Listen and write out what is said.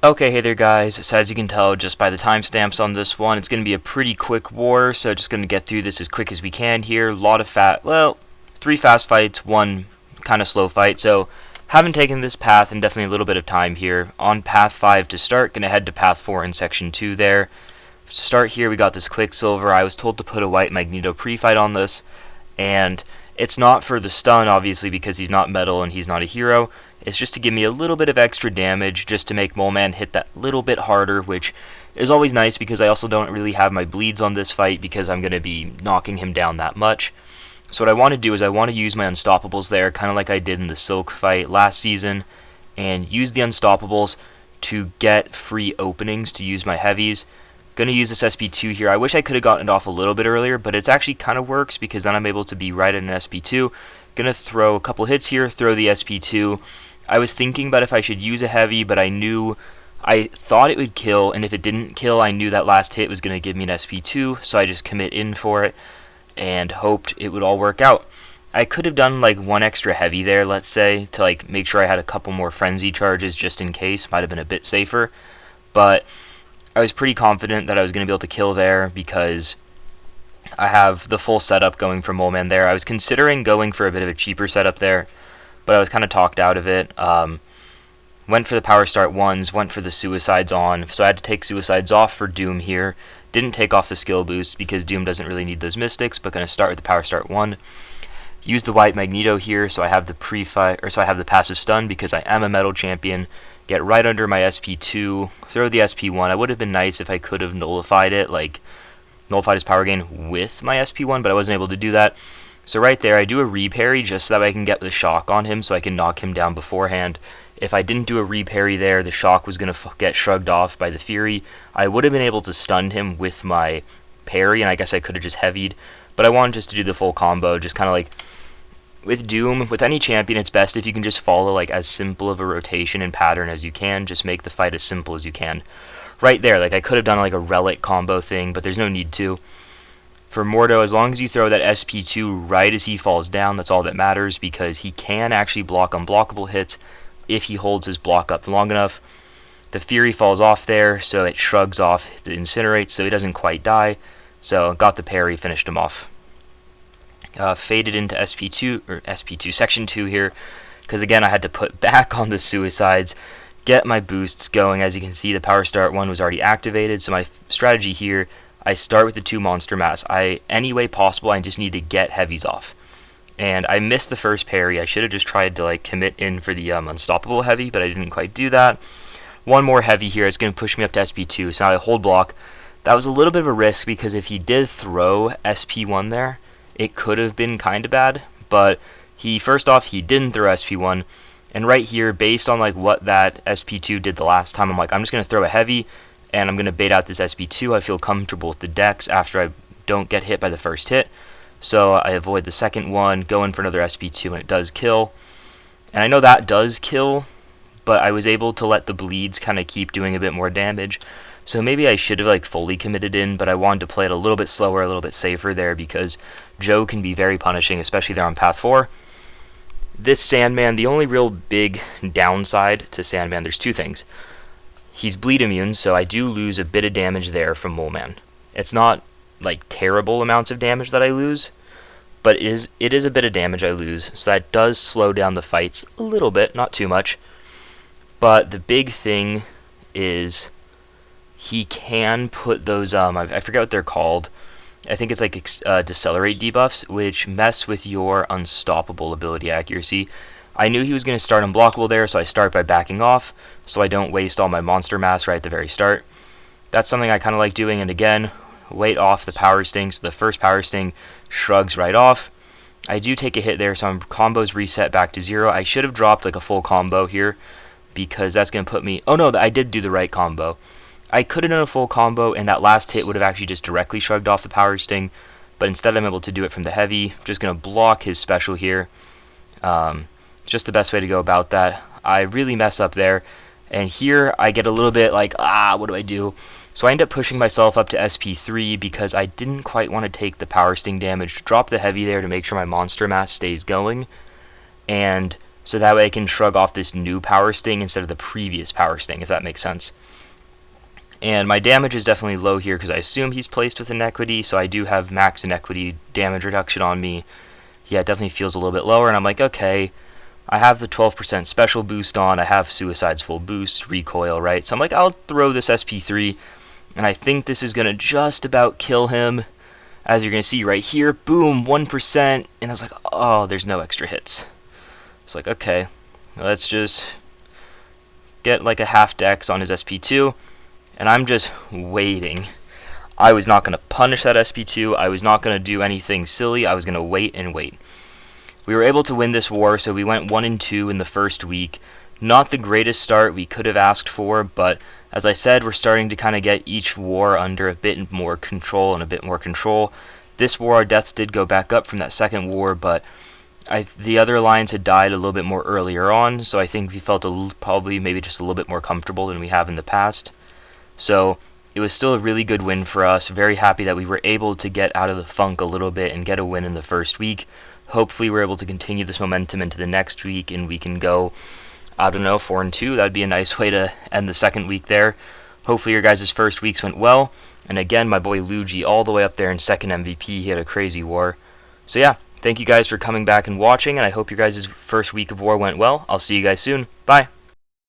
Okay, hey there guys, so as you can tell just by the timestamps on this one, it's going to be a pretty quick war, so just going to get through this as quick as we can here. A lot of three fast fights, one kind of slow fight, so haven't taken this path in definitely a little bit of time here. On path 5 to start, going to head to path 4 in section 2 there. To start here, we got this Quicksilver. I was told to put a white Magneto pre-fight on this, and it's not for the stun, obviously, because he's not metal and he's not a hero. It's just to give me a little bit of extra damage, just to make Mole Man hit that little bit harder, which is always nice because I also don't really have my bleeds on this fight because I'm going to be knocking him down that much. So what I want to do is I want to use my Unstoppables there, kind of like I did in the Silk fight last season, and use the Unstoppables to get free openings to use my heavies. Going to use this SP2 here. I wish I could have gotten it off a little bit earlier, but it actually kind of works because then I'm able to be right at an SP2. Going to throw a couple hits here, throw the SP2. I was thinking about if I should use a heavy, but I thought it would kill, and if it didn't kill, I knew that last hit was going to give me an SP2, so I just commit in for it and hoped it would all work out. I could have done like one extra heavy there, let's say, to like make sure I had a couple more frenzy charges just in case. Might have been a bit safer, but I was pretty confident that I was going to be able to kill there because I have the full setup going for Mole Man there. I was considering going for a bit of a cheaper setup there, but I was kind of talked out of it. Went for the Power Start 1s, went for the Suicides on, so I had to take Suicides off for Doom here. Didn't take off the skill boost because Doom doesn't really need those Mystics, but going to start with the Power Start 1. Use the White Magneto here, so I have the passive stun because I am a metal champion. Get right under my SP2, throw the SP1. It would have been nice if I could have nullified it, like nullified his power gain with my SP1, but I wasn't able to do that. So right there, I do a reparry just so that I can get the shock on him so I can knock him down beforehand. If I didn't do a reparry there, the shock was going to get shrugged off by the Fury. I would have been able to stun him with my parry, and I guess I could have just heavied. But I wanted just to do the full combo, just kind of like with Doom, with any champion, it's best if you can just follow like as simple of a rotation and pattern as you can. Just make the fight as simple as you can. Right there, like I could have done like a relic combo thing, but there's no need to. For Mordo, as long as you throw that SP2 right as he falls down, that's all that matters because he can actually block unblockable hits if he holds his block up long enough. The Fury falls off there, so it shrugs off the Incinerate, so he doesn't quite die. So got the parry, finished him off. Faded into SP2 section 2 here, because again I had to put back on the Suicides, get my boosts going. As you can see, the Power Start 1 was already activated, so my strategy here, I start with the 2 Monster Mass. Any way possible, I just need to get heavies off. And I missed the first parry. I should have just tried to like commit in for the Unstoppable heavy, but I didn't quite do that. One more heavy here. It's going to push me up to SP2, so now I hold block. That was a little bit of a risk because if he did throw SP1 there, it could have been kind of bad, but first off, he didn't throw SP1, and right here, based on like what that SP2 did the last time, I'm like, I'm just going to throw a heavy, and I'm going to bait out this SP2. I feel comfortable with the dex after I don't get hit by the first hit, so I avoid the second one, go in for another SP2, and it does kill, and I know that does kill, but I was able to let the bleeds kind of keep doing a bit more damage. So maybe I should have like fully committed in, but I wanted to play it a little bit slower, a little bit safer there because Joe can be very punishing, especially there on path 4. This Sandman, the only real big downside to Sandman, there's two things. He's bleed immune, so I do lose a bit of damage there from Mole Man. It's not like terrible amounts of damage that I lose, but it is a bit of damage I lose, so that does slow down the fights a little bit, not too much. But the big thing is he can put those, I forget what they're called. I think it's like decelerate debuffs, which mess with your unstoppable ability accuracy. I knew he was going to start unblockable there, so I start by backing off, so I don't waste all my monster mass right at the very start. That's something I kind of like doing, and again, wait off the power sting, so the first power sting shrugs right off. I do take a hit there, so my combos reset back to 0. I should have dropped like a full combo here, because that's going to put me... Oh no, I did do the right combo. I could have done a full combo, and that last hit would have actually just directly shrugged off the power sting, but instead I'm able to do it from the heavy. Just going to block his special here. Just the best way to go about that. I really mess up there, and here I get a little bit like, what do I do? So I end up pushing myself up to SP3 because I didn't quite want to take the power sting damage, drop the heavy there to make sure my monster mass stays going, and so that way I can shrug off this new Power Sting instead of the previous Power Sting, if that makes sense. And my damage is definitely low here because I assume he's placed with Inequity, so I do have max Inequity damage reduction on me. Yeah, it definitely feels a little bit lower, and I'm like, okay, I have the 12% special boost on, I have Suicide's full boost, recoil, right? So I'm like, I'll throw this SP3, and I think this is going to just about kill him. As you're going to see right here, boom, 1%, and I was like, oh, there's no extra hits. It's like, okay, let's just get like a half dex on his SP2, and I'm just waiting. I was not going to punish that SP2, I was not going to do anything silly, I was going to wait and wait. We were able to win this war, so we went 1-2 in the first week. Not the greatest start we could have asked for, but as I said, we're starting to kind of get each war under a bit more control and a bit more control. This war, our deaths did go back up from that second war, but the other alliance had died a little bit more earlier on, so I think we felt probably maybe just a little bit more comfortable than we have in the past. So it was still a really good win for us. Very happy that we were able to get out of the funk a little bit and get a win in the first week. Hopefully we're able to continue this momentum into the next week and we can go, I don't know, 4-2. That'd be a nice way to end the second week there. Hopefully your guys' first weeks went well. And again, my boy Luigi all the way up there in second MVP. He had a crazy war. So yeah, thank you guys for coming back and watching, and I hope your guys' first week of war went well. I'll see you guys soon. Bye.